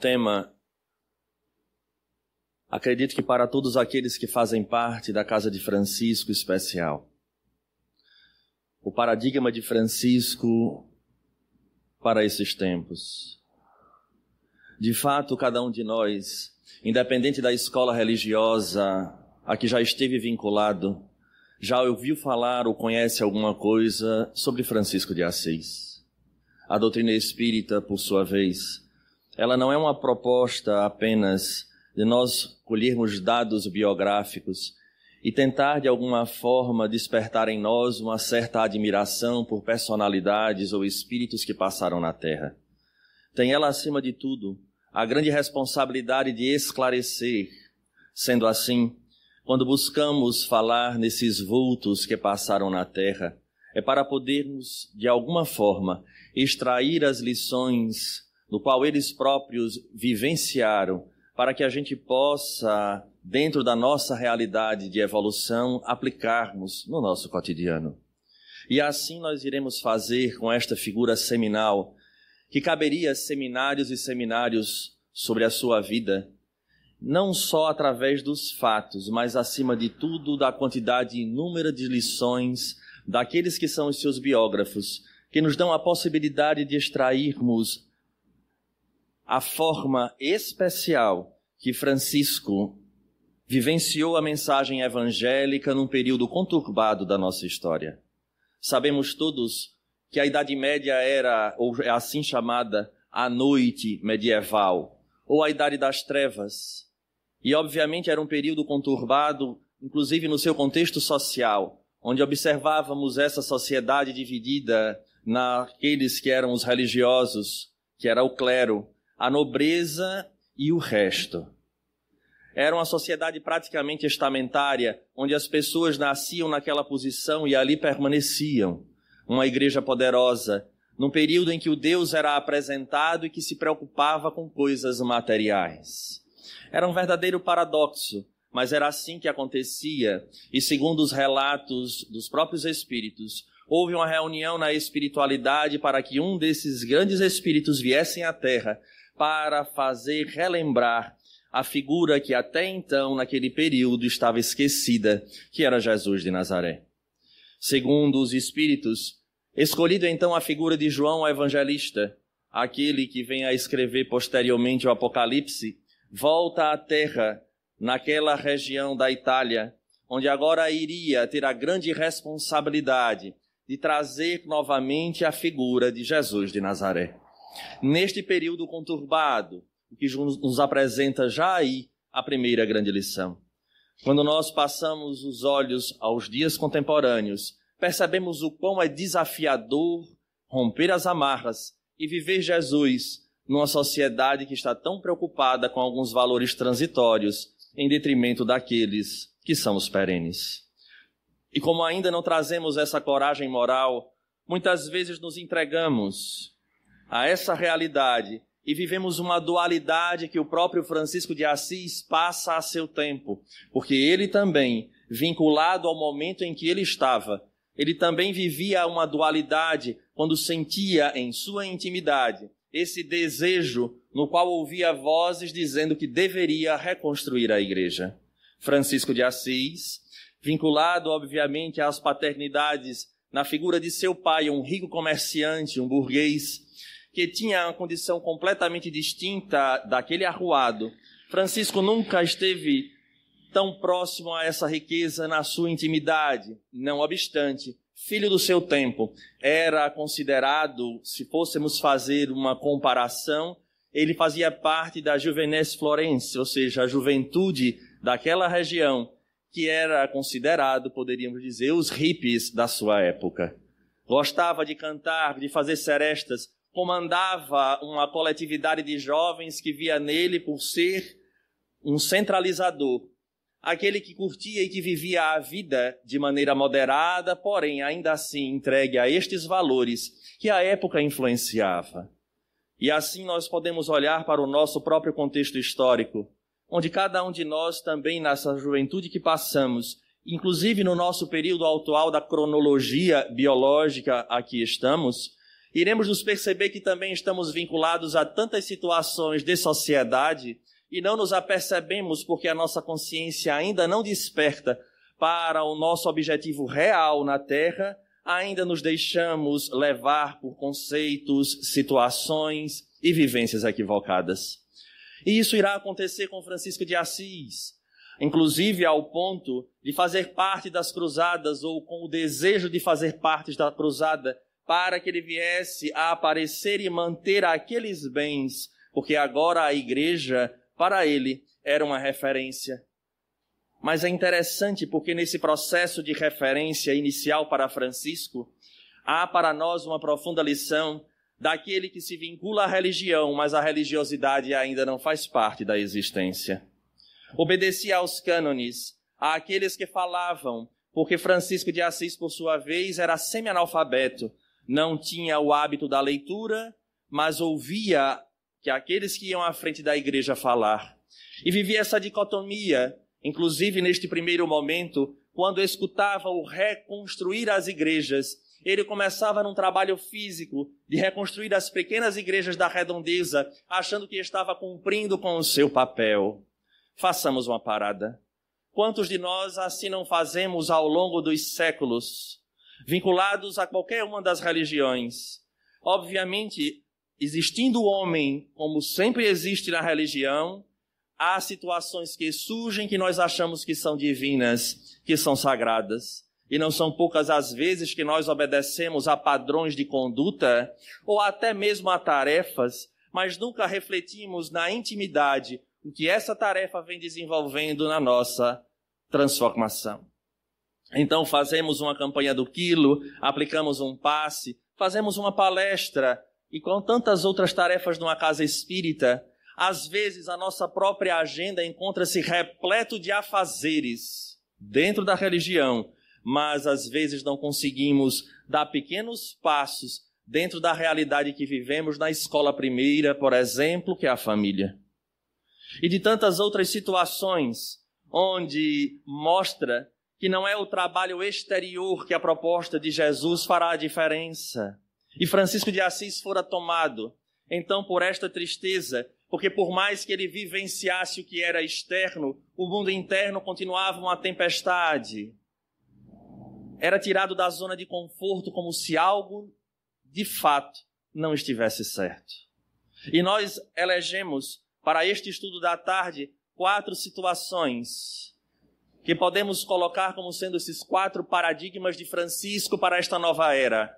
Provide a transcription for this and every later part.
tema, acredito que para todos aqueles que fazem parte da Casa de Francisco especial. O paradigma de Francisco para esses tempos. De fato, cada um de nós, independente da escola religiosa a que já esteve vinculado, já ouviu falar ou conhece alguma coisa sobre Francisco de Assis. A doutrina espírita, por sua vez, ela não é uma proposta apenas de nós colhermos dados biográficos e tentar de alguma forma despertar em nós uma certa admiração por personalidades ou espíritos que passaram na Terra. Tem ela, acima de tudo, a grande responsabilidade de esclarecer. Sendo assim, quando buscamos falar nesses vultos que passaram na Terra, é para podermos, de alguma forma, extrair as lições do qual eles próprios vivenciaram, para que a gente possa, dentro da nossa realidade de evolução, aplicarmos no nosso cotidiano. E assim nós iremos fazer com esta figura seminal, que caberia seminários e seminários sobre a sua vida, não só através dos fatos, mas acima de tudo da quantidade inúmera de lições daqueles que são os seus biógrafos, que nos dão a possibilidade de extrairmos a forma especial que Francisco vivenciou a mensagem evangélica num período conturbado da nossa história. Sabemos todos que a Idade Média era, ou é assim chamada, a noite medieval, ou a Idade das Trevas. E, obviamente, era um período conturbado, inclusive no seu contexto social, onde observávamos essa sociedade dividida naqueles que eram os religiosos, que era o clero, a nobreza e o resto. Era uma sociedade praticamente estamentária, onde as pessoas nasciam naquela posição e ali permaneciam. Uma igreja poderosa, num período em que o Deus era apresentado e que se preocupava com coisas materiais. Era um verdadeiro paradoxo, mas era assim que acontecia, e segundo os relatos dos próprios espíritos, houve uma reunião na espiritualidade para que um desses grandes espíritos viessem à Terra para fazer relembrar a figura que até então, naquele período, estava esquecida, que era Jesus de Nazaré. Segundo os espíritos, escolhido então a figura de João o Evangelista, aquele que vem a escrever posteriormente o Apocalipse, volta à Terra, naquela região da Itália, onde agora iria ter a grande responsabilidade de trazer novamente a figura de Jesus de Nazaré. Neste período conturbado, o que nos apresenta já aí a primeira grande lição. Quando nós passamos os olhos aos dias contemporâneos, percebemos o quão é desafiador romper as amarras e viver Jesus numa sociedade que está tão preocupada com alguns valores transitórios em detrimento daqueles que são os perenes. E como ainda não trazemos essa coragem moral, muitas vezes nos entregamos a essa realidade e vivemos uma dualidade que o próprio Francisco de Assis passa a seu tempo, porque ele também, vinculado ao momento em que ele estava, ele também vivia uma dualidade quando sentia em sua intimidade esse desejo no qual ouvia vozes dizendo que deveria reconstruir a igreja. Francisco de Assis, vinculado obviamente às paternidades na figura de seu pai, um rico comerciante, um burguês, que tinha uma condição completamente distinta daquele arruado. Francisco nunca esteve tão próximo a essa riqueza na sua intimidade. Não obstante, filho do seu tempo, era considerado, se fôssemos fazer uma comparação, ele fazia parte da Juvenes Florense, ou seja, a juventude daquela região, que era considerado, poderíamos dizer, os hippies da sua época. Gostava de cantar, de fazer serestas, comandava uma coletividade de jovens que via nele por ser um centralizador, aquele que curtia e que vivia a vida de maneira moderada, porém ainda assim entregue a estes valores que a época influenciava. E assim nós podemos olhar para o nosso próprio contexto histórico, onde cada um de nós também nessa juventude que passamos, inclusive no nosso período atual da cronologia biológica a que estamos, iremos nos perceber que também estamos vinculados a tantas situações de sociedade e não nos apercebemos porque a nossa consciência ainda não desperta para o nosso objetivo real na Terra, ainda nos deixamos levar por conceitos, situações e vivências equivocadas. E isso irá acontecer com Francisco de Assis, inclusive ao ponto de fazer parte das cruzadas ou com o desejo de fazer parte da cruzada para que ele viesse a aparecer e manter aqueles bens, porque agora a igreja, para ele, era uma referência. Mas é interessante porque nesse processo de referência inicial para Francisco, há para nós uma profunda lição daquele que se vincula à religião, mas a religiosidade ainda não faz parte da existência. Obedecia aos cânones, àqueles que falavam, porque Francisco de Assis, por sua vez, era semi-analfabeto, não tinha o hábito da leitura, mas ouvia que aqueles que iam à frente da igreja falar. E vivia essa dicotomia, inclusive neste primeiro momento, quando escutava o reconstruir as igrejas, ele começava num trabalho físico de reconstruir as pequenas igrejas da redondeza, achando que estava cumprindo com o seu papel. Façamos uma parada. Quantos de nós assim não fazemos ao longo dos séculos, vinculados a qualquer uma das religiões? Obviamente, existindo o homem, como sempre existe na religião, há situações que surgem que nós achamos que são divinas, que são sagradas. E não são poucas as vezes que nós obedecemos a padrões de conduta ou até mesmo a tarefas, mas nunca refletimos na intimidade o que essa tarefa vem desenvolvendo na nossa transformação. Então fazemos uma campanha do quilo, aplicamos um passe, fazemos uma palestra e com tantas outras tarefas numa casa espírita, às vezes a nossa própria agenda encontra-se repleto de afazeres dentro da religião, mas às vezes não conseguimos dar pequenos passos dentro da realidade que vivemos na escola primeira, por exemplo, que é a família. E de tantas outras situações onde mostra que não é o trabalho exterior que a proposta de Jesus fará a diferença. E Francisco de Assis fora tomado, então, por esta tristeza, porque por mais que ele vivenciasse o que era externo, o mundo interno continuava uma tempestade. Era tirado da zona de conforto como se algo, de fato, não estivesse certo. E nós elegemos, para este estudo da tarde, 4 situações que podemos colocar como sendo esses 4 paradigmas de Francisco para esta nova era.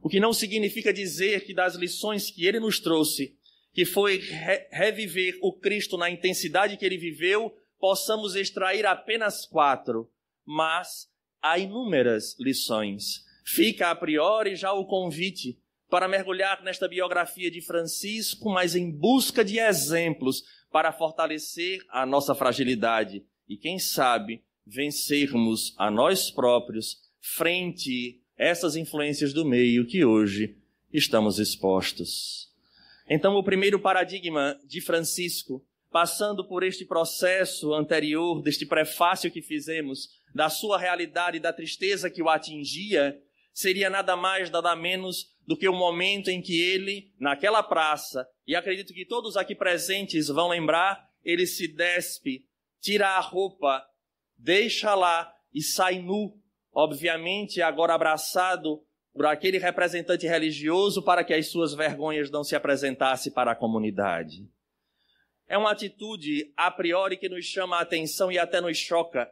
O que não significa dizer que das lições que ele nos trouxe, que foi reviver o Cristo na intensidade que ele viveu, possamos extrair apenas 4, mas há inúmeras lições. Fica a priori já o convite para mergulhar nesta biografia de Francisco, mas em busca de exemplos para fortalecer a nossa fragilidade e, quem sabe, vencermos a nós próprios frente a essas influências do meio que hoje estamos expostos. Então, o primeiro paradigma de Francisco, passando por este processo anterior, deste prefácio que fizemos, da sua realidade e da tristeza que o atingia, seria nada mais, nada menos do que o momento em que ele, naquela praça, e acredito que todos aqui presentes vão lembrar, ele se despe, tira a roupa, deixa lá e sai nu, obviamente agora abraçado por aquele representante religioso para que as suas vergonhas não se apresentassem para a comunidade. É uma atitude a priori que nos chama a atenção e até nos choca,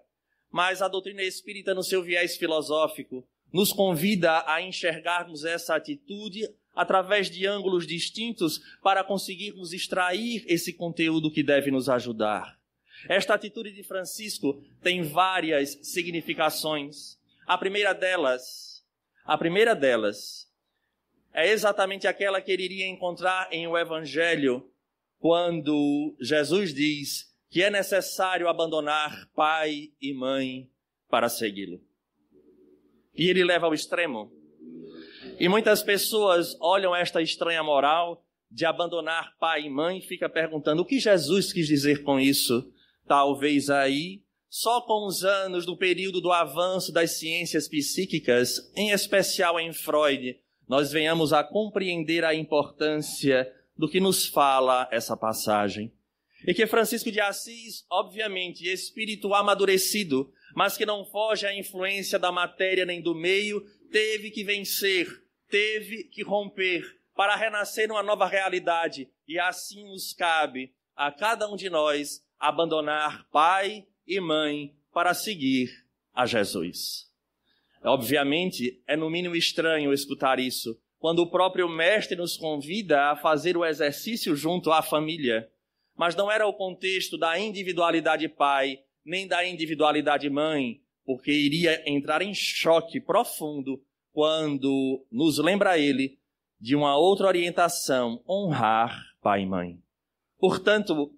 mas a doutrina espírita, no seu viés filosófico, nos convida a enxergarmos essa atitude através de ângulos distintos para conseguirmos extrair esse conteúdo que deve nos ajudar. Esta atitude de Francisco tem várias significações. A primeira delas é exatamente aquela que ele iria encontrar em o Evangelho, quando Jesus diz que é necessário abandonar pai e mãe para segui-lo. E ele leva ao extremo. E muitas pessoas olham esta estranha moral de abandonar pai e mãe e ficam perguntando o que Jesus quis dizer com isso. Talvez aí, só com os anos do período do avanço das ciências psíquicas, em especial em Freud, nós venhamos a compreender a importância do que nos fala essa passagem. E que Francisco de Assis, obviamente, espírito amadurecido, mas que não foge à influência da matéria nem do meio, teve que vencer, teve que romper para renascer numa nova realidade. E assim nos cabe a cada um de nós abandonar pai e mãe para seguir a Jesus. Obviamente, é no mínimo estranho escutar isso, quando o próprio mestre nos convida a fazer o exercício junto à família. Mas não era o contexto da individualidade pai, nem da individualidade mãe, porque iria entrar em choque profundo quando nos lembra ele de uma outra orientação, honrar pai e mãe. Portanto,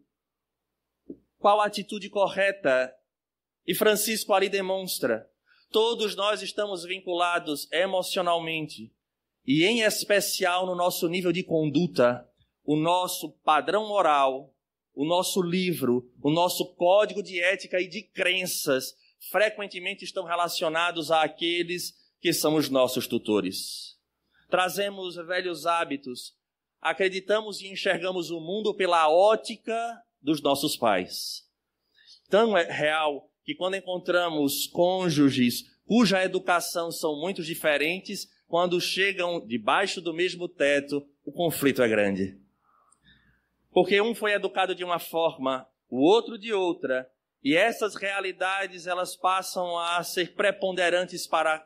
qual a atitude correta? E Francisco ali demonstra, todos nós estamos vinculados emocionalmente, e em especial no nosso nível de conduta, o nosso padrão moral, o nosso livro, o nosso código de ética e de crenças, frequentemente estão relacionados àqueles que são os nossos tutores. Trazemos velhos hábitos, acreditamos e enxergamos o mundo pela ótica dos nossos pais. Tão é real que quando encontramos cônjuges cuja educação são muito diferentes, quando chegam debaixo do mesmo teto, o conflito é grande. Porque um foi educado de uma forma, o outro de outra, e essas realidades elas passam a ser preponderantes para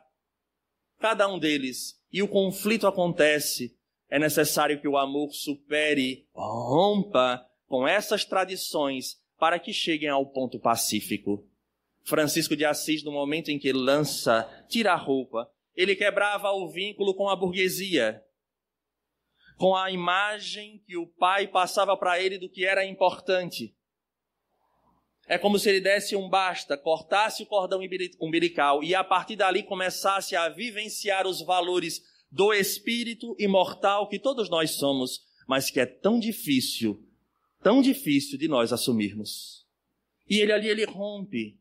cada um deles. E o conflito acontece, é necessário que o amor supere, rompa com essas tradições para que cheguem ao ponto pacífico. Francisco de Assis, no momento em que tira a roupa, ele quebrava o vínculo com a burguesia, com a imagem que o pai passava para ele do que era importante. É como se ele desse um basta, cortasse o cordão umbilical e a partir dali começasse a vivenciar os valores do espírito imortal que todos nós somos, mas que é tão difícil de nós assumirmos. E ele rompe.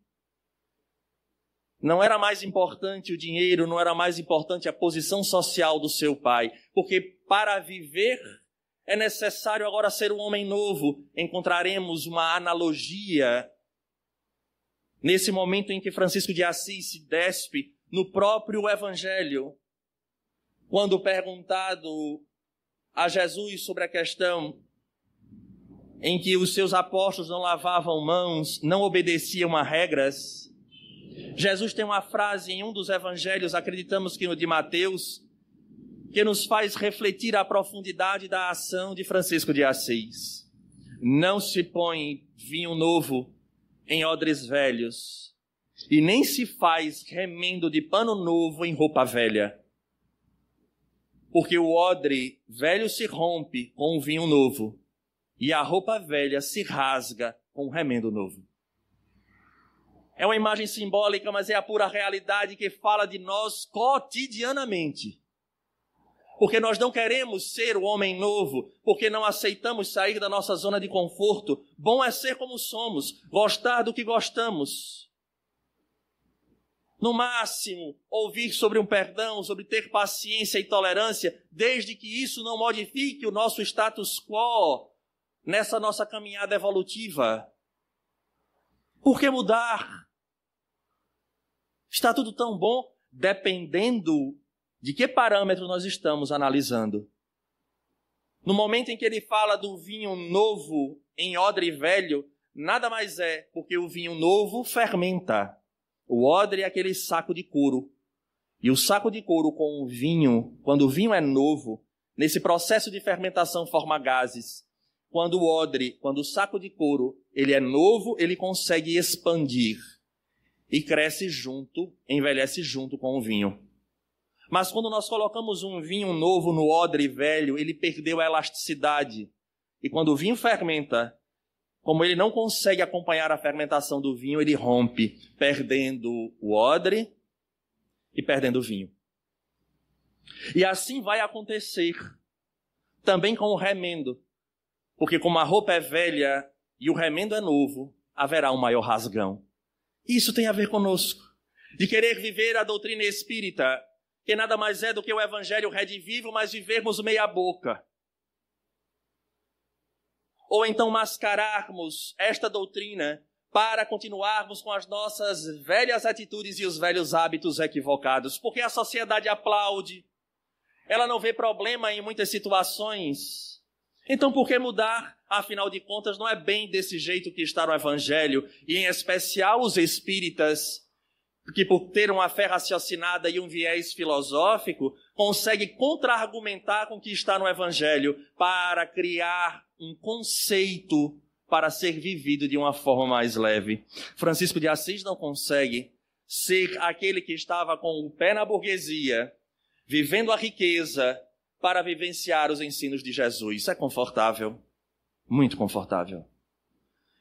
Não era mais importante o dinheiro, não era mais importante a posição social do seu pai, porque para viver é necessário agora ser um homem novo. Encontraremos uma analogia nesse momento em que Francisco de Assis se despe no próprio Evangelho, quando perguntado a Jesus sobre a questão em que os seus apóstolos não lavavam mãos, não obedeciam a regras, Jesus tem uma frase em um dos evangelhos, acreditamos que no de Mateus, que nos faz refletir a profundidade da ação de Francisco de Assis. Não se põe vinho novo em odres velhos, e nem se faz remendo de pano novo em roupa velha. Porque o odre velho se rompe com o vinho novo, e a roupa velha se rasga com o remendo novo. É uma imagem simbólica, mas é a pura realidade que fala de nós cotidianamente. Porque nós não queremos ser o homem novo, porque não aceitamos sair da nossa zona de conforto. Bom é ser como somos, gostar do que gostamos. No máximo, ouvir sobre um perdão, sobre ter paciência e tolerância, desde que isso não modifique o nosso status quo nessa nossa caminhada evolutiva. Por que mudar? Está tudo tão bom, dependendo de que parâmetro nós estamos analisando. No momento em que ele fala do vinho novo em odre velho, nada mais é porque o vinho novo fermenta. O odre é aquele saco de couro. E o saco de couro com o vinho, quando o vinho é novo, nesse processo de fermentação forma gases. Quando o saco de couro, ele é novo, ele consegue expandir. E cresce junto, envelhece junto com o vinho. Mas quando nós colocamos um vinho novo no odre velho, ele perdeu a elasticidade. E quando o vinho fermenta, como ele não consegue acompanhar a fermentação do vinho, ele rompe, perdendo o odre e perdendo o vinho. E assim vai acontecer também com o remendo. Porque como a roupa é velha e o remendo é novo, haverá um maior rasgão. Isso tem a ver conosco, de querer viver a doutrina espírita, que nada mais é do que o evangelho redivivo, mas vivermos meia boca. Ou então mascararmos esta doutrina para continuarmos com as nossas velhas atitudes e os velhos hábitos equivocados. Porque a sociedade aplaude, ela não vê problema em muitas situações. Então por que mudar? Afinal de contas, não é bem desse jeito que está no evangelho, e em especial os espíritas, que por ter uma fé raciocinada e um viés filosófico, consegue contra-argumentar com o que está no Evangelho para criar um conceito para ser vivido de uma forma mais leve. Francisco de Assis não consegue ser aquele que estava com o pé na burguesia, vivendo a riqueza, para vivenciar os ensinos de Jesus. Isso é confortável, muito confortável.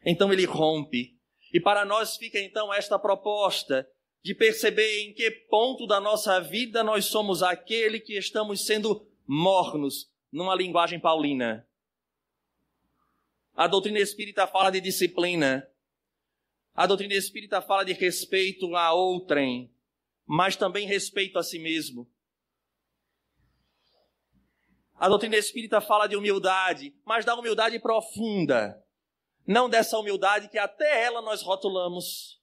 Então ele rompe, e para nós fica então esta proposta de perceber em que ponto da nossa vida nós somos aquele que estamos sendo mornos, numa linguagem paulina. A doutrina espírita fala de disciplina. A doutrina espírita fala de respeito a outrem, mas também respeito a si mesmo. A doutrina espírita fala de humildade, mas da humildade profunda. Não dessa humildade que até ela nós rotulamos.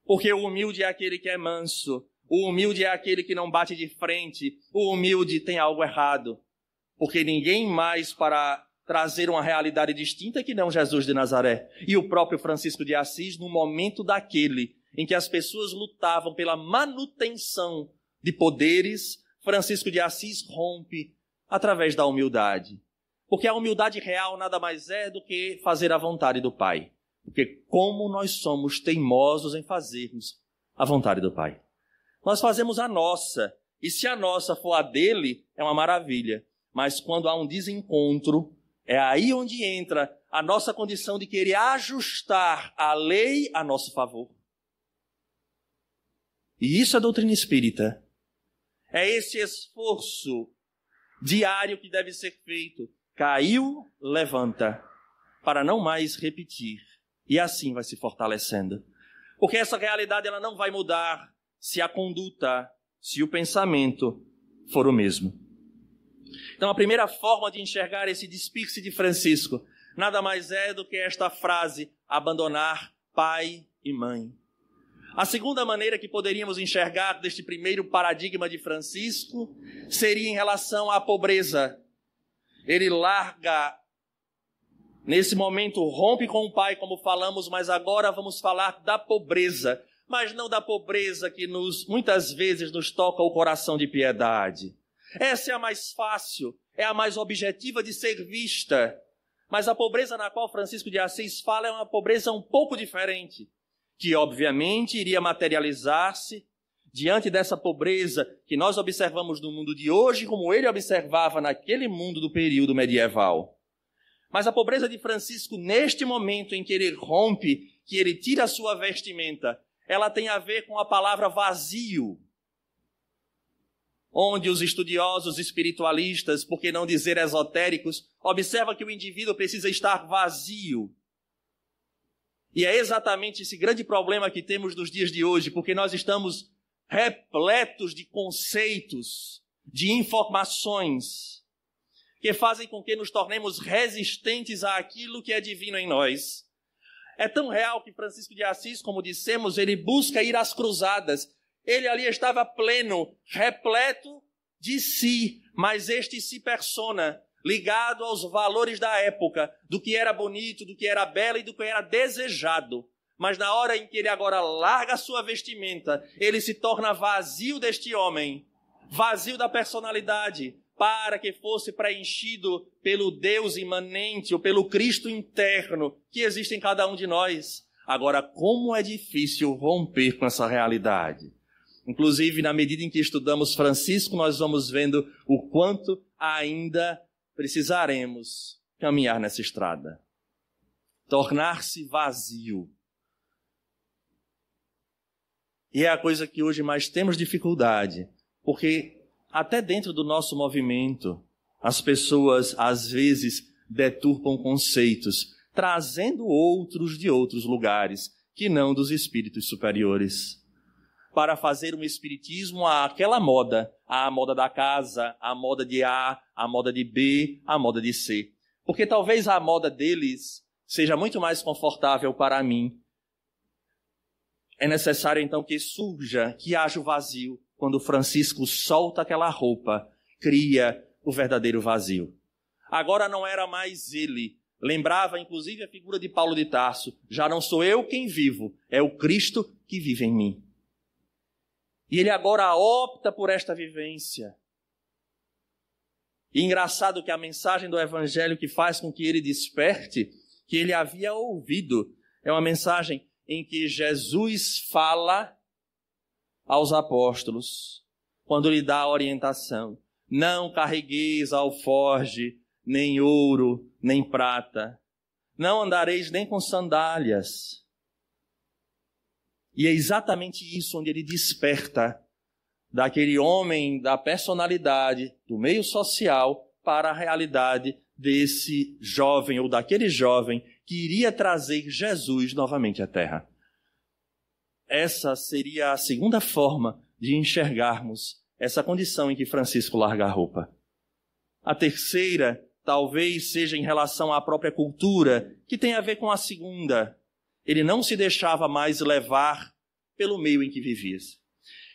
Porque o humilde é aquele que é manso, o humilde é aquele que não bate de frente, o humilde tem algo errado. Porque ninguém mais para trazer uma realidade distinta que não Jesus de Nazaré. E o próprio Francisco de Assis, no momento daquele em que as pessoas lutavam pela manutenção de poderes, Francisco de Assis rompe através da humildade. Porque a humildade real nada mais é do que fazer a vontade do Pai. Porque como nós somos teimosos em fazermos a vontade do Pai. Nós fazemos a nossa, e se a nossa for a dele, é uma maravilha. Mas quando há um desencontro, é aí onde entra a nossa condição de querer ajustar a lei a nosso favor. E isso é a doutrina espírita. É esse esforço diário que deve ser feito. Caiu, levanta, para não mais repetir. E assim vai se fortalecendo. Porque essa realidade ela não vai mudar se a conduta, se o pensamento for o mesmo. Então a primeira forma de enxergar esse despir-se de Francisco nada mais é do que esta frase, abandonar pai e mãe. A segunda maneira que poderíamos enxergar deste primeiro paradigma de Francisco seria em relação à pobreza. Ele larga, nesse momento, rompe com o pai, como falamos, mas agora vamos falar da pobreza. Mas não da pobreza que muitas vezes nos toca o coração de piedade. Essa é a mais fácil, é a mais objetiva de ser vista. Mas a pobreza na qual Francisco de Assis fala é uma pobreza um pouco diferente, que obviamente iria materializar-se diante dessa pobreza que nós observamos no mundo de hoje, como ele observava naquele mundo do período medieval. Mas a pobreza de Francisco, neste momento em que ele rompe, que ele tira a sua vestimenta, ela tem a ver com a palavra vazio, onde os estudiosos espiritualistas, por que não dizer esotéricos, observam que o indivíduo precisa estar vazio. E é exatamente esse grande problema que temos nos dias de hoje, porque nós estamos repletos de conceitos, de informações, que fazem com que nos tornemos resistentes àquilo que é divino em nós. É tão real que Francisco de Assis, como dissemos, ele busca ir às cruzadas. Ele ali estava pleno, repleto de si, mas este si persona, ligado aos valores da época, do que era bonito, do que era belo e do que era desejado. Mas na hora em que ele agora larga a sua vestimenta, ele se torna vazio deste homem, vazio da personalidade, para que fosse preenchido pelo Deus imanente ou pelo Cristo interno que existe em cada um de nós. Agora, como é difícil romper com essa realidade. Inclusive, na medida em que estudamos Francisco, nós vamos vendo o quanto ainda precisaremos caminhar nessa estrada. Tornar-se vazio. E é a coisa que hoje mais temos dificuldade, porque até dentro do nosso movimento, as pessoas às vezes deturpam conceitos, trazendo outros de outros lugares, que não dos espíritos superiores. para fazer um espiritismo àquela moda, à moda da casa, à moda de A, à moda de B, à moda de C. Porque talvez a moda deles seja muito mais confortável para mim. É necessário então que surja, que haja o vazio, quando Francisco solta aquela roupa, cria o verdadeiro vazio. Agora não era mais ele. Lembrava, inclusive, a figura de Paulo de Tarso. Já não sou eu quem vivo, é o Cristo que vive em mim. E ele agora opta por esta vivência. E engraçado que a mensagem do Evangelho que faz com que ele desperte, que ele havia ouvido, é uma mensagem em que Jesus fala aos apóstolos, quando lhe dá a orientação: não carregueis alforge, nem ouro, nem prata. Não andareis nem com sandálias. E é exatamente isso onde ele desperta daquele homem, da personalidade, do meio social, para a realidade desse jovem ou daquele jovem que iria trazer Jesus novamente à Terra. Essa seria a segunda forma de enxergarmos essa condição em que Francisco larga a roupa. A terceira talvez seja em relação à própria cultura, que tem a ver com a segunda. Ele não se deixava mais levar pelo meio em que vivia.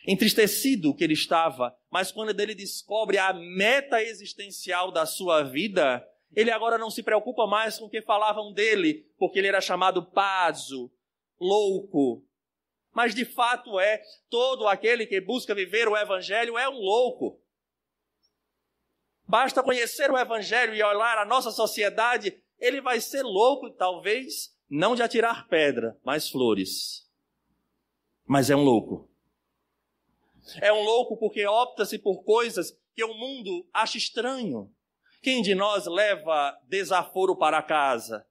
Entristecido que ele estava, mas quando ele descobre a meta existencial da sua vida, ele agora não se preocupa mais com o que falavam dele, porque ele era chamado pazo, louco. Mas de fato todo aquele que busca viver o Evangelho é um louco. Basta conhecer o Evangelho e olhar a nossa sociedade, ele vai ser louco, talvez, não de atirar pedra, mas flores. Mas é um louco. É um louco porque opta-se por coisas que o mundo acha estranho. Quem de nós leva desaforo para casa?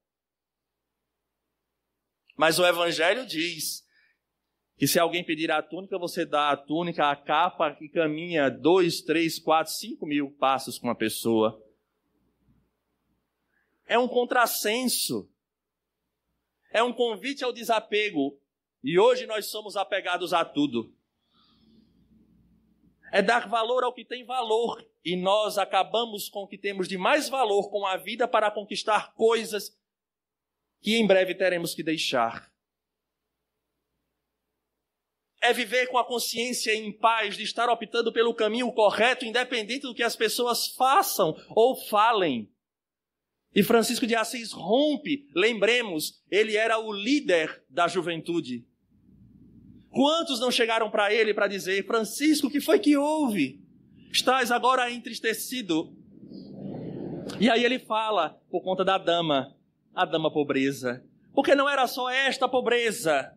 Mas o Evangelho diz que se alguém pedir a túnica, você dá a túnica, a capa, que caminha 2, 3, 4, 5 mil passos com a pessoa. É um contrassenso. É um convite ao desapego. E hoje nós somos apegados a tudo. É dar valor ao que tem valor. E nós acabamos com o que temos de mais valor com a vida para conquistar coisas que em breve teremos que deixar. É viver com a consciência em paz de estar optando pelo caminho correto, independente do que as pessoas façam ou falem. E Francisco de Assis rompe, lembremos, ele era o líder da juventude. Quantos não chegaram para ele para dizer: Francisco, o que foi que houve? Estás agora entristecido. E aí ele fala, por conta da dama, a dama pobreza. Porque não era só esta pobreza.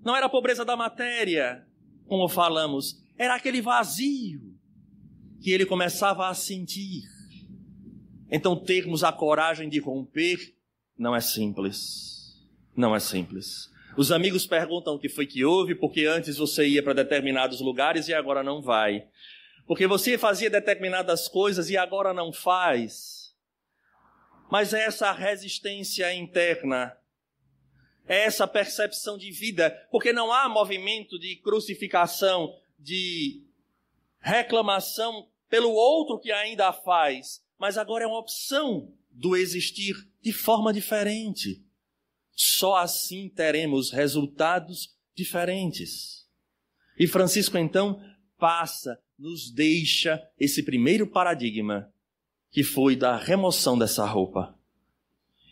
Não era a pobreza da matéria, como falamos. Era aquele vazio que ele começava a sentir. Então termos a coragem de romper não é simples. Não é simples. Os amigos perguntam o que foi que houve, porque antes você ia para determinados lugares e agora não vai. Porque você fazia determinadas coisas e agora não faz. Mas é essa resistência interna, é essa percepção de vida, porque não há movimento de crucificação, de reclamação pelo outro que ainda a faz, mas agora é uma opção do existir de forma diferente. Só assim teremos resultados diferentes. E Francisco, então, nos deixa esse primeiro paradigma, que foi da remoção dessa roupa.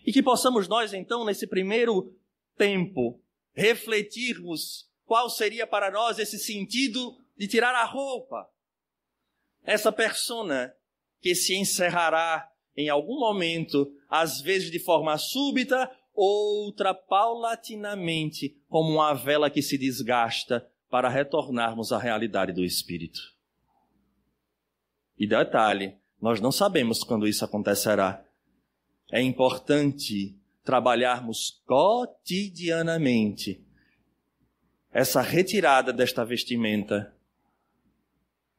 E que possamos nós, então, nesse primeiro tempo, refletirmos qual seria para nós esse sentido de tirar a roupa. Essa persona que se encerrará em algum momento, às vezes de forma súbita, outra paulatinamente, como uma vela que se desgasta para retornarmos à realidade do Espírito. E detalhe, nós não sabemos quando isso acontecerá. É importante trabalharmos cotidianamente essa retirada desta vestimenta.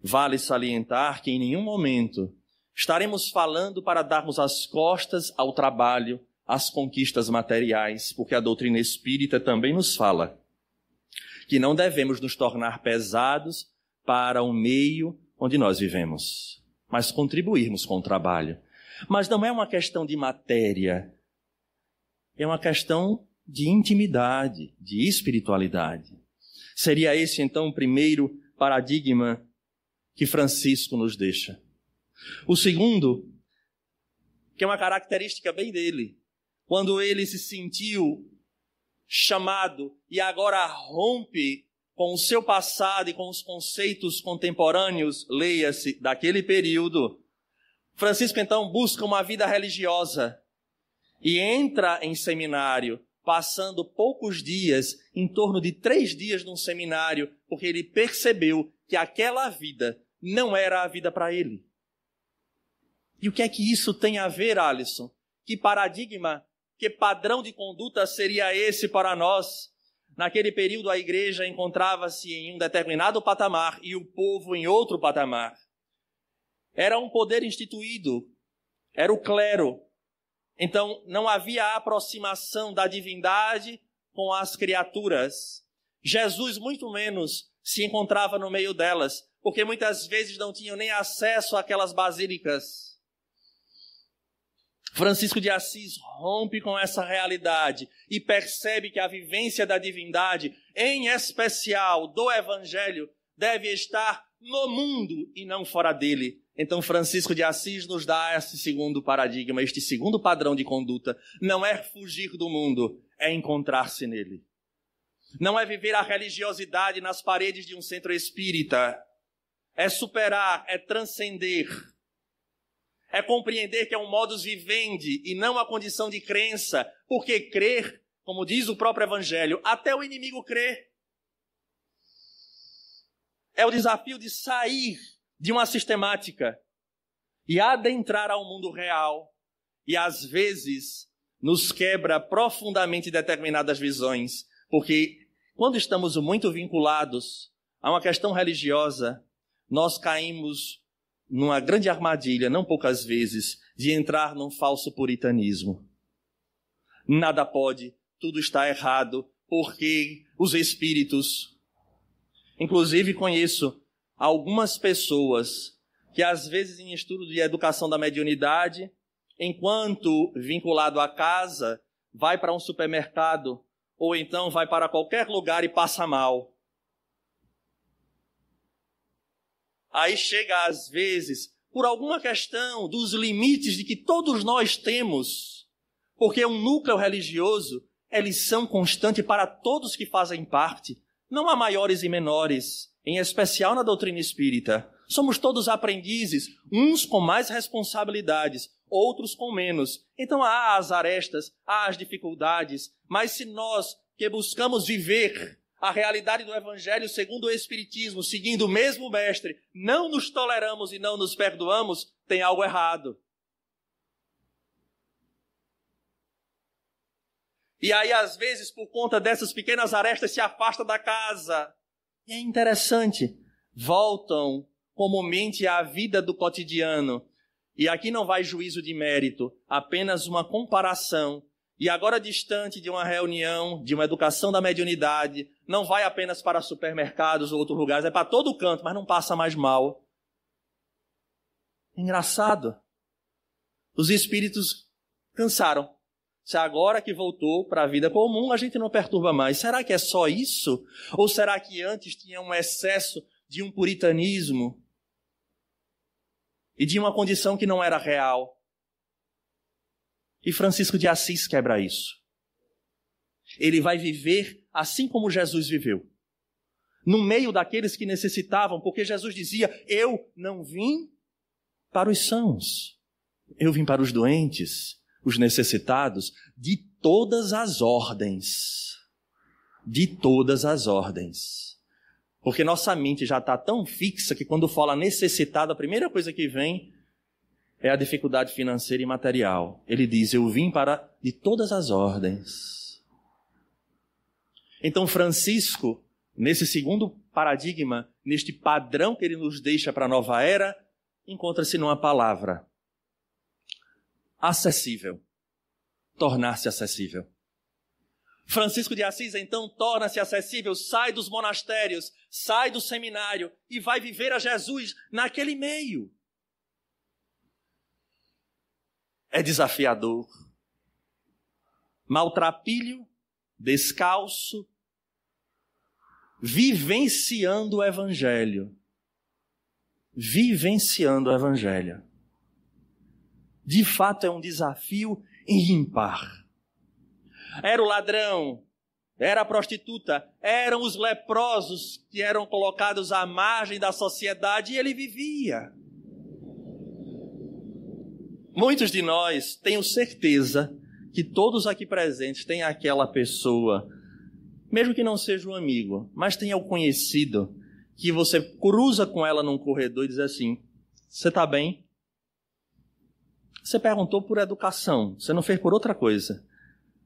Vale salientar que em nenhum momento estaremos falando para darmos as costas ao trabalho, às conquistas materiais, porque a doutrina espírita também nos fala que não devemos nos tornar pesados para o meio onde nós vivemos, mas contribuirmos com o trabalho. Mas não é uma questão de matéria, é uma questão de intimidade, de espiritualidade. Seria esse, então, o primeiro paradigma que Francisco nos deixa. O segundo, que é uma característica bem dele, quando ele se sentiu chamado e agora rompe com o seu passado e com os conceitos contemporâneos, leia-se, daquele período, Francisco então busca uma vida religiosa e entra em seminário, passando poucos dias, em torno de 3 dias num seminário, porque ele percebeu que aquela vida não era a vida para ele. E o que é que isso tem a ver, Alisson? Que paradigma, que padrão de conduta seria esse para nós? Naquele período a igreja encontrava-se em um determinado patamar e o povo em outro patamar. Era um poder instituído, era o clero. Então não havia aproximação da divindade com as criaturas. Jesus muito menos se encontrava no meio delas, porque muitas vezes não tinham nem acesso àquelas basílicas. Francisco de Assis rompe com essa realidade e percebe que a vivência da divindade, em especial do Evangelho, deve estar no mundo e não fora dele. Então Francisco de Assis nos dá esse segundo paradigma, este segundo padrão de conduta. Não é fugir do mundo, é encontrar-se nele. Não é viver a religiosidade nas paredes de um centro espírita. É superar, é transcender. É compreender que é um modus vivendi e não a condição de crença, porque crer, como diz o próprio Evangelho, até o inimigo crê. É o desafio de sair de uma sistemática e adentrar ao mundo real. E às vezes nos quebra profundamente determinadas visões, porque quando estamos muito vinculados a uma questão religiosa, nós caímos numa grande armadilha, não poucas vezes, de entrar num falso puritanismo. Nada pode, tudo está errado, porque os espíritos... Inclusive conheço algumas pessoas que às vezes em estudo de educação da mediunidade, enquanto vinculado à casa, vai para um supermercado ou então vai para qualquer lugar e passa mal. Aí chega às vezes, por alguma questão dos limites de que todos nós temos, porque um núcleo religioso é lição constante para todos que fazem parte. Não há maiores e menores, em especial na doutrina espírita. Somos todos aprendizes, uns com mais responsabilidades, outros com menos. Então há as arestas, há as dificuldades, mas se nós que buscamos viver a realidade do Evangelho segundo o Espiritismo, seguindo o mesmo mestre, não nos toleramos e não nos perdoamos, tem algo errado. E aí, às vezes, por conta dessas pequenas arestas, se afasta da casa. E é interessante, voltam comumente à vida do cotidiano. E aqui não vai juízo de mérito, apenas uma comparação. E agora distante de uma reunião, de uma educação da mediunidade, não vai apenas para supermercados ou outros lugares, é para todo canto, mas não passa mais mal. Engraçado. Os espíritos cansaram. Se agora que voltou para a vida comum, a gente não perturba mais. Será que é só isso? Ou será que antes tinha um excesso de um puritanismo e de uma condição que não era real? E Francisco de Assis quebra isso. Ele vai viver assim como Jesus viveu. No meio daqueles que necessitavam, porque Jesus dizia, eu não vim para os sãos. Eu vim para os doentes, os necessitados, de todas as ordens. De todas as ordens. Porque nossa mente já está tão fixa que quando fala necessitado, a primeira coisa que vem é a dificuldade financeira e material. Ele diz, eu vim para de todas as ordens. Então Francisco, nesse segundo paradigma, neste padrão que ele nos deixa para a nova era, encontra-se numa palavra. Acessível. Tornar-se acessível. Francisco de Assis, então, torna-se acessível, sai dos monastérios, sai do seminário e vai viver a Jesus naquele meio. É desafiador. Maltrapilho, descalço, vivenciando o Evangelho. Vivenciando o Evangelho. De fato, é um desafio ímpar. Era o ladrão, era a prostituta, eram os leprosos que eram colocados à margem da sociedade e ele vivia. Muitos de nós, tenho certeza, que todos aqui presentes têm aquela pessoa, mesmo que não seja um amigo, mas tenha o conhecido, que você cruza com ela num corredor e diz assim, você está bem? Você perguntou por educação, você não fez por outra coisa.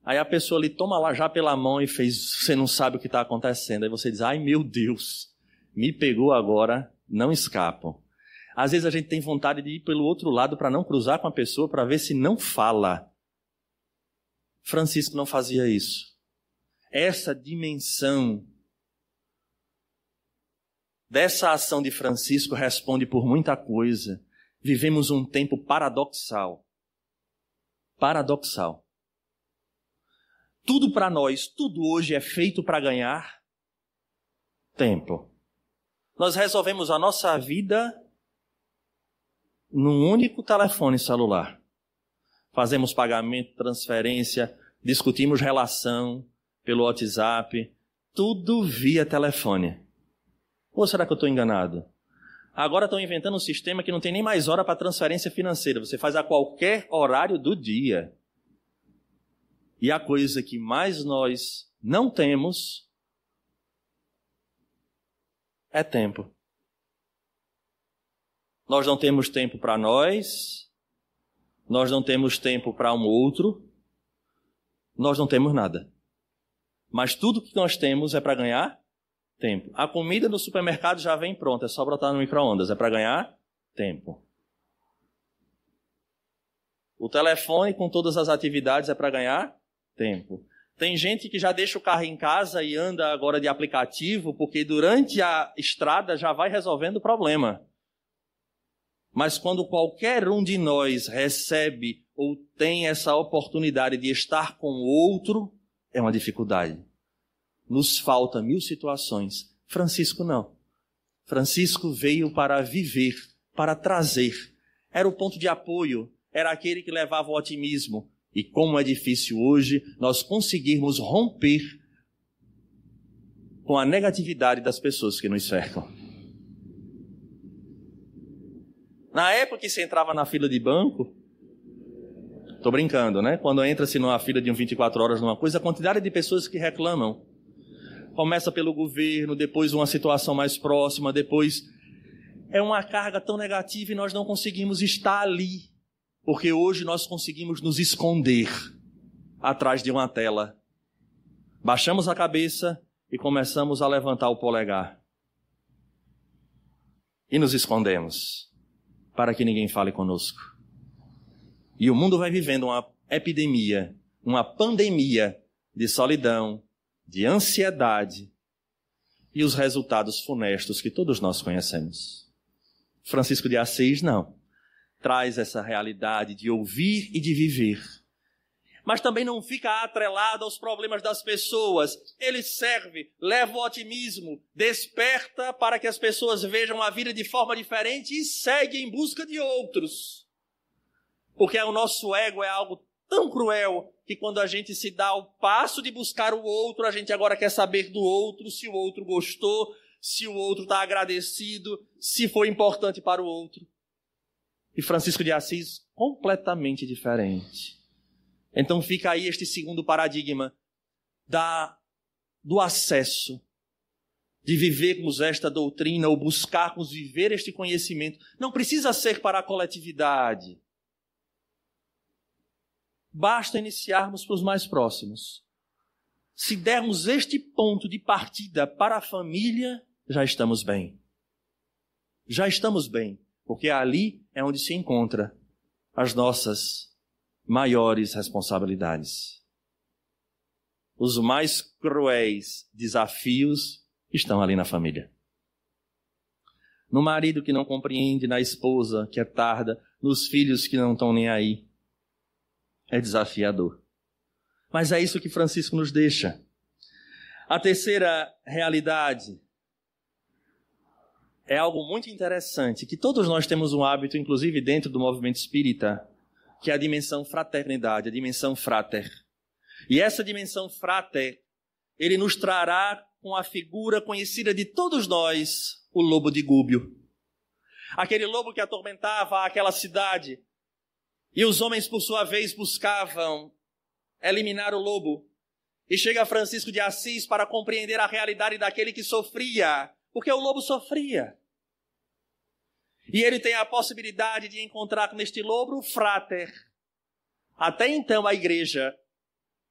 Aí a pessoa lhe toma lá já pela mão e fez, você não sabe o que está acontecendo. Aí você diz, ai meu Deus, me pegou agora, não escapo. Às vezes a gente tem vontade de ir pelo outro lado para não cruzar com a pessoa, para ver se não fala. Francisco não fazia isso. Essa dimensão dessa ação de Francisco responde por muita coisa. Vivemos um tempo paradoxal. Paradoxal. Tudo para nós, tudo hoje é feito para ganhar tempo. Nós resolvemos a nossa vida num único telefone celular. Fazemos pagamento, transferência, discutimos relação pelo WhatsApp, tudo via telefone. Ou será que eu estou enganado? Agora estão inventando um sistema que não tem nem mais hora para transferência financeira. Você faz a qualquer horário do dia. E a coisa que mais nós não temos é tempo. Nós não temos tempo para nós, nós não temos tempo para um outro, nós não temos nada. Mas tudo que nós temos é para ganhar tempo. A comida no supermercado já vem pronta, é só botar no micro-ondas, é para ganhar tempo. O telefone com todas as atividades é para ganhar tempo. Tem gente que já deixa o carro em casa e anda agora de aplicativo, porque durante a estrada já vai resolvendo o problema. Mas quando qualquer um de nós recebe ou tem essa oportunidade de estar com o outro, é uma dificuldade. Nos falta 1000 situações. Francisco não. Francisco veio para viver, para trazer. Era o ponto de apoio, era aquele que levava o otimismo. E como é difícil hoje nós conseguirmos romper com a negatividade das pessoas que nos cercam. Na época que você entrava na fila de banco, tô brincando, né? Quando entra-se numa fila de 24 horas numa coisa, a quantidade de pessoas que reclamam. Começa pelo governo, depois uma situação mais próxima, depois é uma carga tão negativa e nós não conseguimos estar ali. Porque hoje nós conseguimos nos esconder atrás de uma tela. Baixamos a cabeça e começamos a levantar o polegar. E nos escondemos para que ninguém fale conosco. E o mundo vai vivendo uma epidemia, uma pandemia de solidão, de ansiedade e os resultados funestos que todos nós conhecemos. Francisco de Assis não. Traz essa realidade de ouvir e de viver. Mas também não fica atrelado aos problemas das pessoas. Ele serve, leva o otimismo, desperta para que as pessoas vejam a vida de forma diferente e segue em busca de outros. Porque o nosso ego é algo tão cruel que quando a gente se dá o passo de buscar o outro, a gente agora quer saber do outro, se o outro gostou, se o outro está agradecido, se foi importante para o outro. E Francisco de Assis, completamente diferente. Então fica aí este segundo paradigma do acesso, de vivermos esta doutrina ou buscarmos viver este conhecimento. Não precisa ser para a coletividade. Basta iniciarmos para os mais próximos. Se dermos este ponto de partida para a família, já estamos bem. Já estamos bem. Porque ali é onde se encontra as nossas maiores responsabilidades. os mais cruéis desafios estão ali na família. No marido que não compreende, na esposa que é tarda, nos filhos que não estão nem aí. É desafiador. Mas é isso que Francisco nos deixa. A terceira realidade é algo muito interessante, que todos nós temos um hábito, inclusive dentro do movimento espírita, que é a dimensão fraternidade, a dimensão frater. E essa dimensão frater, ele nos trará com a figura conhecida de todos nós, o lobo de Gúbio. Aquele lobo que atormentava aquela cidade. E os homens, por sua vez, buscavam eliminar o lobo. E chega Francisco de Assis para compreender a realidade daquele que sofria, porque o lobo sofria. E ele tem a possibilidade de encontrar neste lobo o frater. Até então a igreja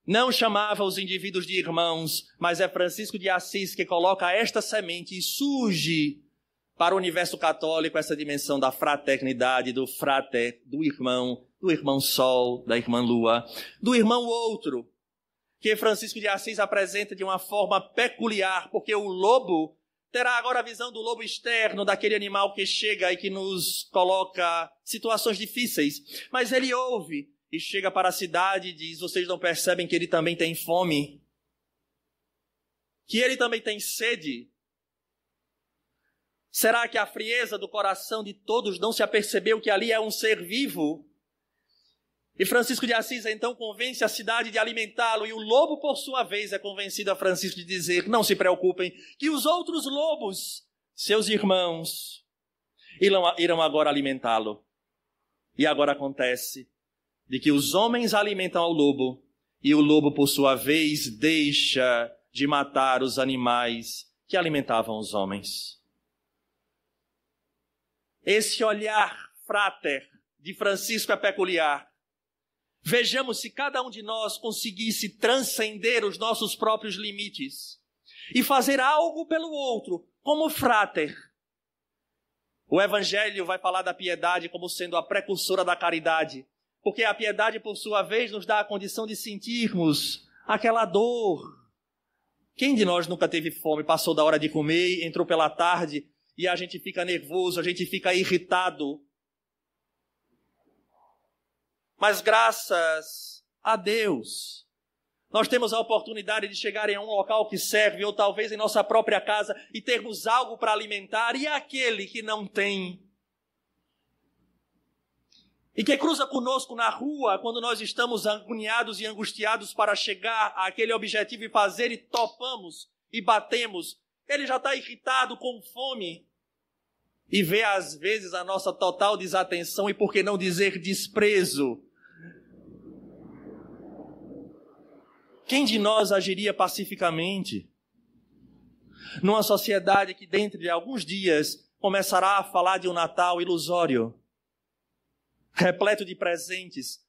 não chamava os indivíduos de irmãos, mas é Francisco de Assis que coloca esta semente e surge para o universo católico essa dimensão da fraternidade, do frater, do irmão sol, da irmã lua, do irmão outro, que Francisco de Assis apresenta de uma forma peculiar, porque o lobo terá agora a visão do lobo externo, daquele animal que chega e que nos coloca situações difíceis. Mas ele ouve e chega para a cidade e diz: vocês não percebem que ele também tem fome? Que ele também tem sede? Será que a frieza do coração de todos não se apercebeu que ali é um ser vivo? E Francisco de Assis então convence a cidade de alimentá-lo, e o lobo, por sua vez, é convencido a Francisco de dizer: não se preocupem, que os outros lobos, seus irmãos, irão agora alimentá-lo. E agora acontece de que os homens alimentam ao lobo, e o lobo, por sua vez, deixa de matar os animais que alimentavam os homens. Esse olhar frater de Francisco é peculiar. Vejamos se cada um de nós conseguisse transcender os nossos próprios limites e fazer algo pelo outro, como frater. O Evangelho vai falar da piedade como sendo a precursora da caridade, porque a piedade, por sua vez, nos dá a condição de sentirmos aquela dor. Quem de nós nunca teve fome, passou da hora de comer, entrou pela tarde e a gente fica nervoso, a gente fica irritado? Mas graças a Deus, nós temos a oportunidade de chegar em um local que serve, ou talvez em nossa própria casa, e termos algo para alimentar, e aquele que não tem, e que cruza conosco na rua, quando nós estamos agoniados e angustiados para chegar àquele objetivo e fazer, e topamos, e batemos, ele já está irritado, com fome, e vê às vezes a nossa total desatenção, e por que não dizer desprezo. Quem de nós agiria pacificamente numa sociedade que dentro de alguns dias começará a falar de um Natal ilusório, repleto de presentes?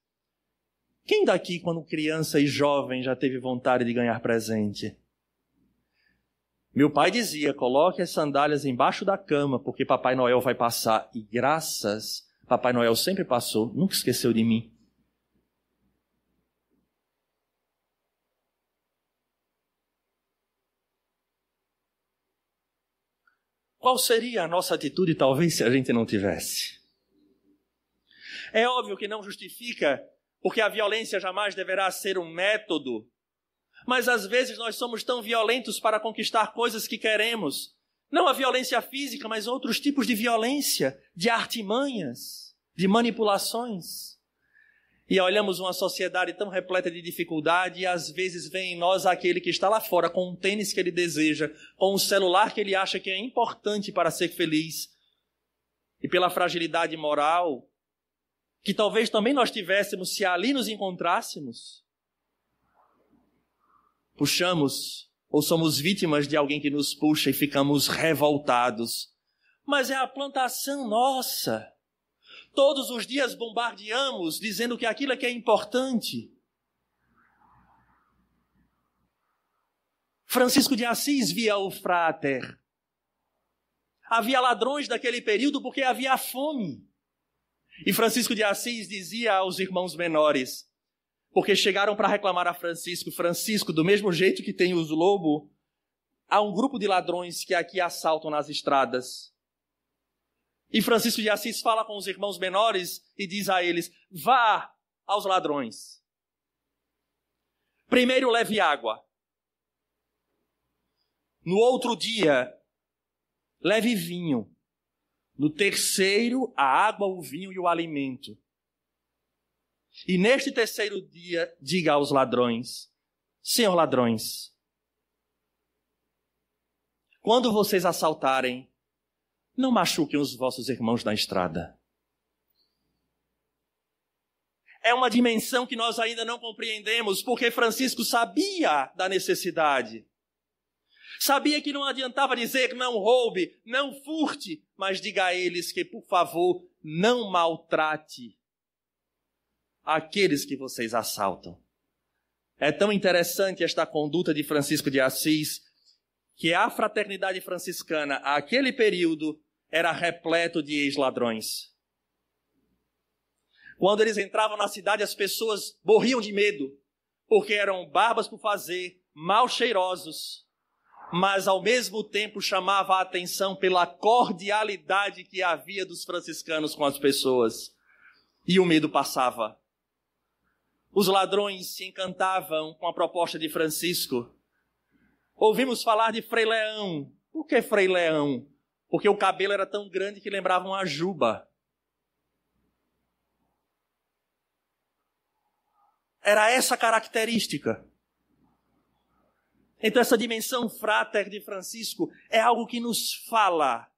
Quem daqui, quando criança e jovem, já teve vontade de ganhar presente? Meu pai dizia: coloque as sandálias embaixo da cama, porque Papai Noel vai passar. E graças, Papai Noel sempre passou, nunca esqueceu de mim. Qual seria a nossa atitude, talvez, se a gente não tivesse? É óbvio que não justifica, porque a violência jamais deverá ser um método. Mas às vezes nós somos tão violentos para conquistar coisas que queremos. Não a violência física, mas outros tipos de violência, de artimanhas, de manipulações. E olhamos uma sociedade tão repleta de dificuldade e às vezes vem em nós aquele que está lá fora com um tênis que ele deseja, com um celular que ele acha que é importante para ser feliz. E pela fragilidade moral, que talvez também nós tivéssemos se ali nos encontrássemos, puxamos ou somos vítimas de alguém que nos puxa e ficamos revoltados. Mas é a plantação nossa. Todos os dias bombardeamos, dizendo que aquilo é que é importante. Francisco de Assis via o frater. Havia ladrões daquele período porque havia fome. E Francisco de Assis dizia aos irmãos menores: porque chegaram para reclamar a Francisco. Francisco, do mesmo jeito que tem os lobos, há um grupo de ladrões que aqui assaltam nas estradas. E Francisco de Assis fala com os irmãos menores e diz a eles: vá aos ladrões. Primeiro leve água. No outro dia, leve vinho. No terceiro, a água, o vinho e o alimento. E neste terceiro dia, diga aos ladrões: Senhor ladrões, quando vocês assaltarem, não machuquem os vossos irmãos na estrada. É uma dimensão que nós ainda não compreendemos, porque Francisco sabia da necessidade. Sabia que não adiantava dizer não roube, não furte, mas diga a eles que, por favor, não maltrate aqueles que vocês assaltam. É tão interessante esta conduta de Francisco de Assis, que a fraternidade franciscana, aquele período, era repleto de ex-ladrões. Quando eles entravam na cidade, as pessoas morriam de medo, porque eram barbas por fazer, mal cheirosos, mas ao mesmo tempo chamava a atenção pela cordialidade que havia dos franciscanos com as pessoas. E o medo passava. Os ladrões se encantavam com a proposta de Francisco. Ouvimos falar de Frei Leão. Por que Frei Leão? Porque o cabelo era tão grande que lembrava uma juba. Era essa a característica. Então essa dimensão frater de Francisco é algo que nos fala.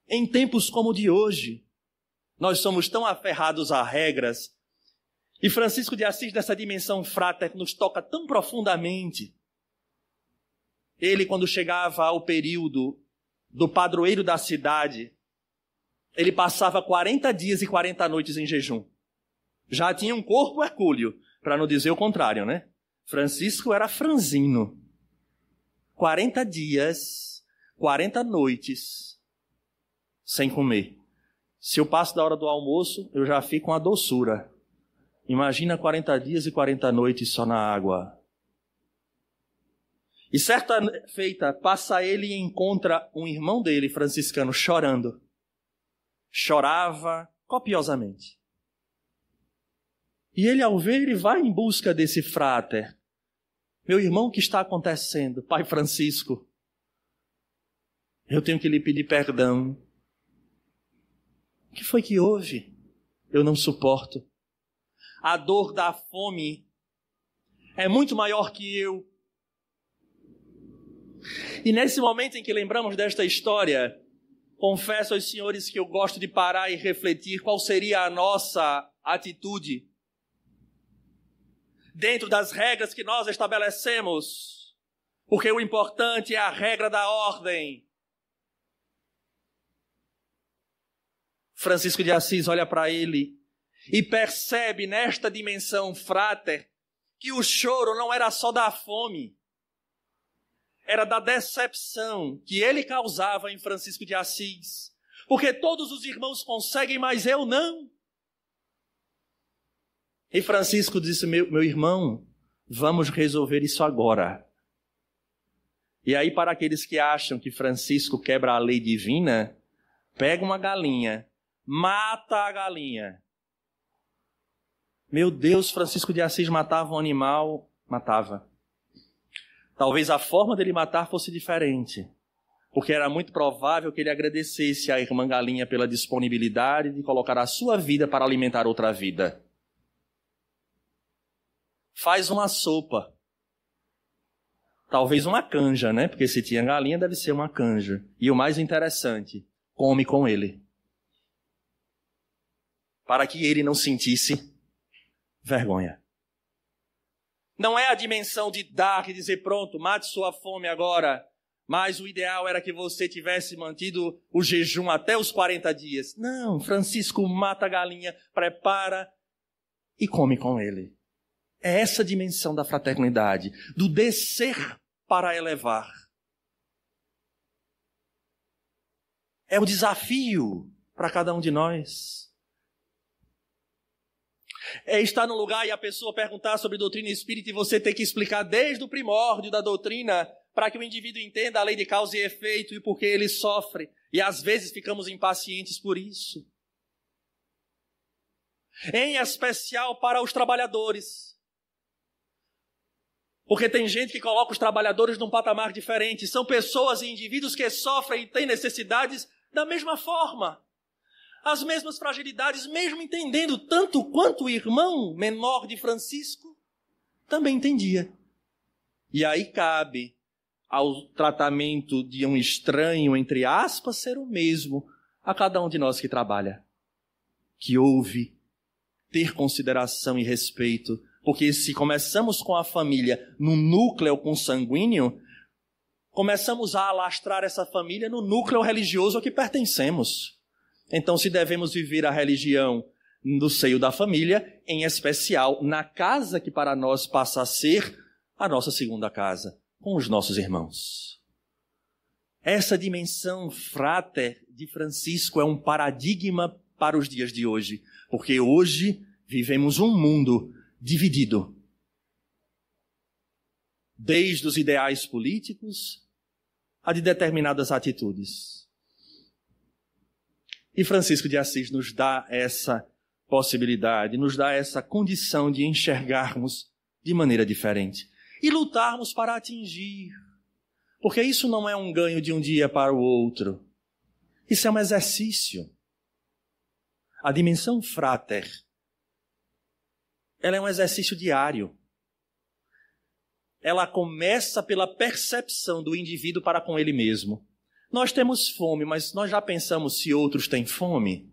Em tempos como o de hoje, nós somos tão aferrados a regras. E Francisco de Assis, nessa dimensão frater, nos toca tão profundamente. Ele, quando chegava ao período do padroeiro da cidade, ele passava 40 dias e 40 noites em jejum. Já tinha um corpo hercúleo, para não dizer o contrário, né? Francisco era franzino. 40 dias, 40 noites, sem comer. Se eu passo da hora do almoço, eu já fico com a doçura. Imagina 40 dias e 40 noites só na água. E certa feita, passa ele e encontra um irmão dele, franciscano, chorando. Chorava copiosamente. E ele, ao ver, ele vai em busca desse frater. Meu irmão, o que está acontecendo? Pai Francisco, eu tenho que lhe pedir perdão. O que foi que houve? Eu não suporto. A dor da fome é muito maior que eu. E nesse momento em que lembramos desta história, confesso aos senhores que eu gosto de parar e refletir qual seria a nossa atitude dentro das regras que nós estabelecemos, porque o importante é a regra da ordem. Francisco de Assis olha para ele e percebe nesta dimensão frater que o choro não era só da fome, era da decepção que ele causava em Francisco de Assis, porque todos os irmãos conseguem, mas eu não. E Francisco disse: meu irmão, vamos resolver isso agora. E aí, para aqueles que acham que Francisco quebra a lei divina, pega uma galinha, mata a galinha. Meu Deus, Francisco de Assis matava um animal, matava. Talvez a forma dele matar fosse diferente, porque era muito provável que ele agradecesse à irmã galinha pela disponibilidade de colocar a sua vida para alimentar outra vida. Faz uma sopa. Talvez uma canja, né? Porque se tinha galinha, deve ser uma canja. E o mais interessante, come com ele. Para que ele não sentisse vergonha. Não é a dimensão de dar e dizer: pronto, mate sua fome agora. Mas o ideal era que você tivesse mantido o jejum até os 40 dias. Não, Francisco mata a galinha, prepara e come com ele. É essa dimensão da fraternidade, do descer para elevar. É o desafio para cada um de nós. É estar num lugar e a pessoa perguntar sobre doutrina espírita e você ter que explicar desde o primórdio da doutrina para que o indivíduo entenda a lei de causa e efeito e por que ele sofre. E às vezes ficamos impacientes por isso. Em especial para os trabalhadores. Porque tem gente que coloca os trabalhadores num patamar diferente. São pessoas e indivíduos que sofrem e têm necessidades da mesma forma. As mesmas fragilidades, mesmo entendendo tanto quanto o irmão menor de Francisco também entendia. E aí cabe ao tratamento de um estranho, entre aspas, ser o mesmo a cada um de nós que trabalha, que ouve, ter consideração e respeito. Porque se começamos com a família no núcleo consanguíneo, começamos a alastrar essa família no núcleo religioso a que pertencemos. Então, se devemos viver a religião no seio da família, em especial na casa que para nós passa a ser a nossa segunda casa, com os nossos irmãos. Essa dimensão frater de Francisco é um paradigma para os dias de hoje, porque hoje vivemos um mundo dividido. Desde os ideais políticos a de determinadas atitudes. E Francisco de Assis nos dá essa possibilidade, nos dá essa condição de enxergarmos de maneira diferente e lutarmos para atingir. Porque isso não é um ganho de um dia para o outro. Isso é um exercício. A dimensão frater, ela é um exercício diário. Ela começa pela percepção do indivíduo para com ele mesmo. Nós temos fome, mas nós já pensamos se outros têm fome?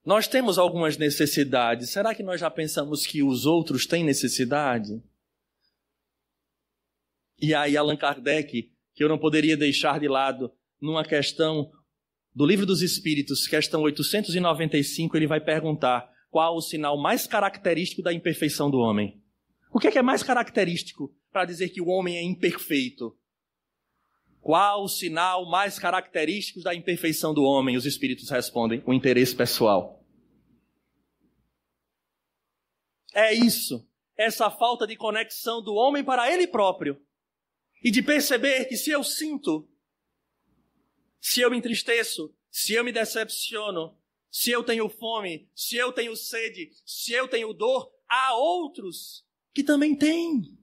Nós temos algumas necessidades. Será que nós já pensamos que os outros têm necessidade? E aí Allan Kardec, que eu não poderia deixar de lado, numa questão do Livro dos Espíritos, questão 895, ele vai perguntar qual o sinal mais característico da imperfeição do homem. O que é mais característico para dizer que o homem é imperfeito? Qual o sinal mais característico da imperfeição do homem? Os espíritos respondem: o interesse pessoal. É isso, essa falta de conexão do homem para ele próprio. E de perceber que se eu sinto, se eu me entristeço, se eu me decepciono, se eu tenho fome, se eu tenho sede, se eu tenho dor, há outros que também têm.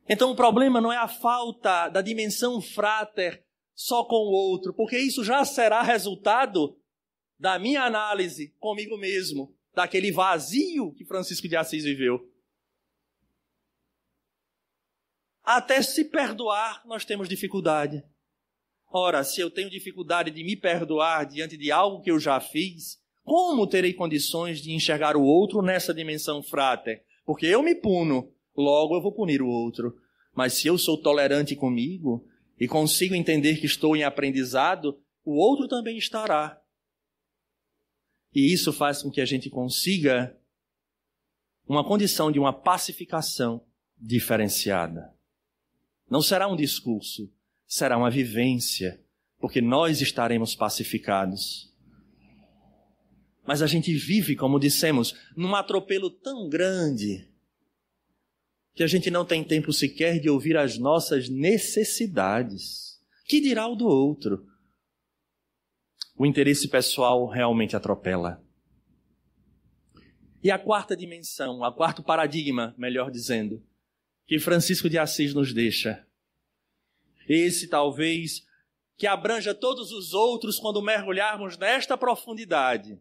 Então o problema não é a falta da dimensão frater só com o outro, porque isso já será resultado da minha análise comigo mesmo, daquele vazio que Francisco de Assis viveu. Até se perdoar nós temos dificuldade. Ora, se eu tenho dificuldade de me perdoar diante de algo que eu já fiz, como terei condições de enxergar o outro nessa dimensão frater? Porque eu me puno, logo eu vou punir o outro. Mas se eu sou tolerante comigo e consigo entender que estou em aprendizado, o outro também estará. E isso faz com que a gente consiga uma condição de uma pacificação diferenciada. Não será um discurso, será uma vivência, porque nós estaremos pacificados. Mas a gente vive, como dissemos, num atropelo tão grande que a gente não tem tempo sequer de ouvir as nossas necessidades. Que dirá o do outro? O interesse pessoal realmente atropela. E a quarta dimensão, a quarto paradigma, melhor dizendo, que Francisco de Assis nos deixa. Esse talvez que abranja todos os outros quando mergulharmos nesta profundidade.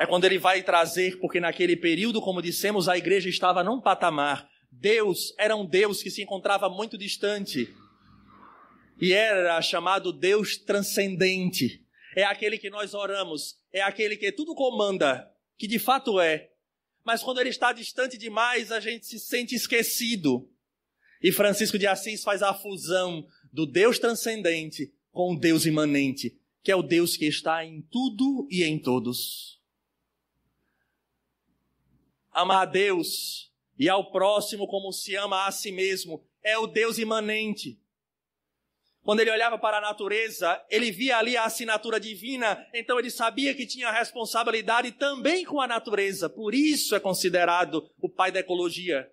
É quando ele vai trazer, porque naquele período, como dissemos, a igreja estava num patamar. Deus era um Deus que se encontrava muito distante. E era chamado Deus transcendente. É aquele que nós oramos, é aquele que tudo comanda, que de fato é. Mas quando ele está distante demais, a gente se sente esquecido. E Francisco de Assis faz a fusão do Deus transcendente com o Deus imanente, que é o Deus que está em tudo e em todos. Amar a Deus e ao próximo como se ama a si mesmo é o Deus imanente. Quando ele olhava para a natureza, ele via ali a assinatura divina, então ele sabia que tinha responsabilidade também com a natureza. Por isso é considerado o pai da ecologia,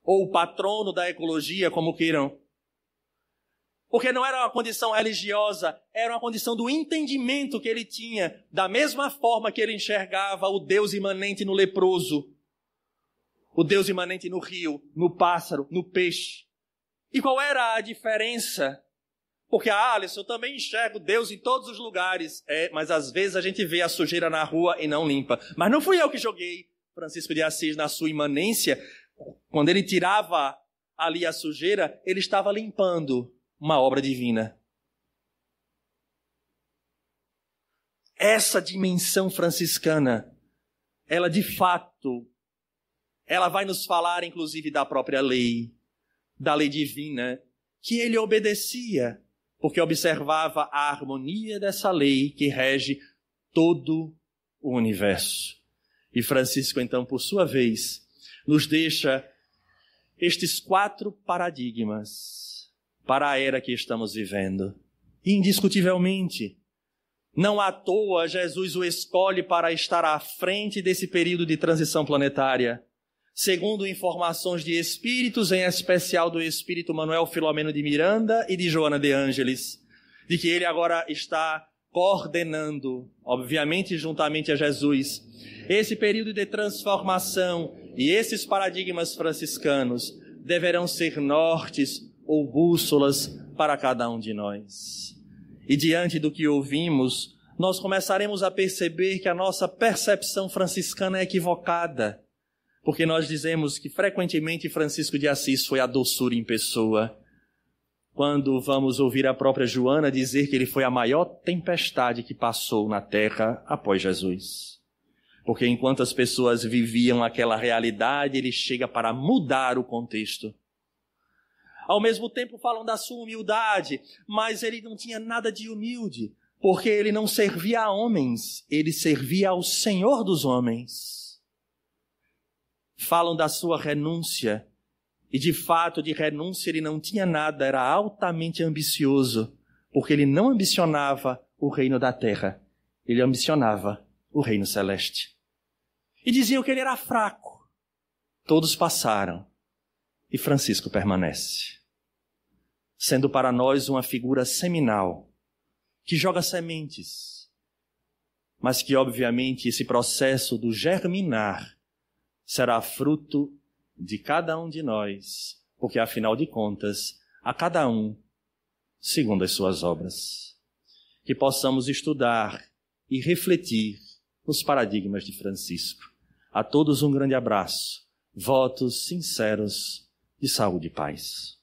ou o patrono da ecologia, como queiram. Porque não era uma condição religiosa, era uma condição do entendimento que ele tinha, da mesma forma que ele enxergava o Deus imanente no leproso, o Deus imanente no rio, no pássaro, no peixe. E qual era a diferença? Porque, Alisson, eu também enxergo Deus em todos os lugares. Mas às vezes a gente vê a sujeira na rua e não limpa. Mas não fui eu que joguei Francisco de Assis na sua imanência. Quando ele tirava ali a sujeira, ele estava limpando uma obra divina. Essa dimensão franciscana, ela de fato, ela vai nos falar inclusive da própria lei, da lei divina, que ele obedecia, porque observava a harmonia dessa lei que rege todo o universo. E Francisco, então, por sua vez, nos deixa estes 4 paradigmas para a era que estamos vivendo. Indiscutivelmente, não à toa Jesus o escolhe para estar à frente desse período de transição planetária. Segundo informações de espíritos, em especial do espírito Manuel Filomeno de Miranda e de Joana de Ângeles, de que ele agora está coordenando, obviamente juntamente a Jesus, esse período de transformação, e esses paradigmas franciscanos deverão ser nortes ou bússolas para cada um de nós. E diante do que ouvimos, nós começaremos a perceber que a nossa percepção franciscana é equivocada, porque nós dizemos que frequentemente Francisco de Assis foi a doçura em pessoa, quando vamos ouvir a própria Joana dizer que ele foi a maior tempestade que passou na terra após Jesus. Porque enquanto as pessoas viviam aquela realidade, ele chega para mudar o contexto. Ao mesmo tempo falam da sua humildade, mas ele não tinha nada de humilde, porque ele não servia a homens, ele servia ao Senhor dos homens. Falam da sua renúncia, e de fato de renúncia ele não tinha nada, era altamente ambicioso, porque ele não ambicionava o reino da terra, ele ambicionava o reino celeste. E diziam que ele era fraco. Todos passaram, e Francisco permanece, sendo para nós uma figura seminal, que joga sementes, mas que obviamente esse processo do germinar será fruto de cada um de nós, porque afinal de contas, a cada um, segundo as suas obras. Que possamos estudar e refletir nos paradigmas de Francisco. A todos um grande abraço, votos sinceros de saúde e paz.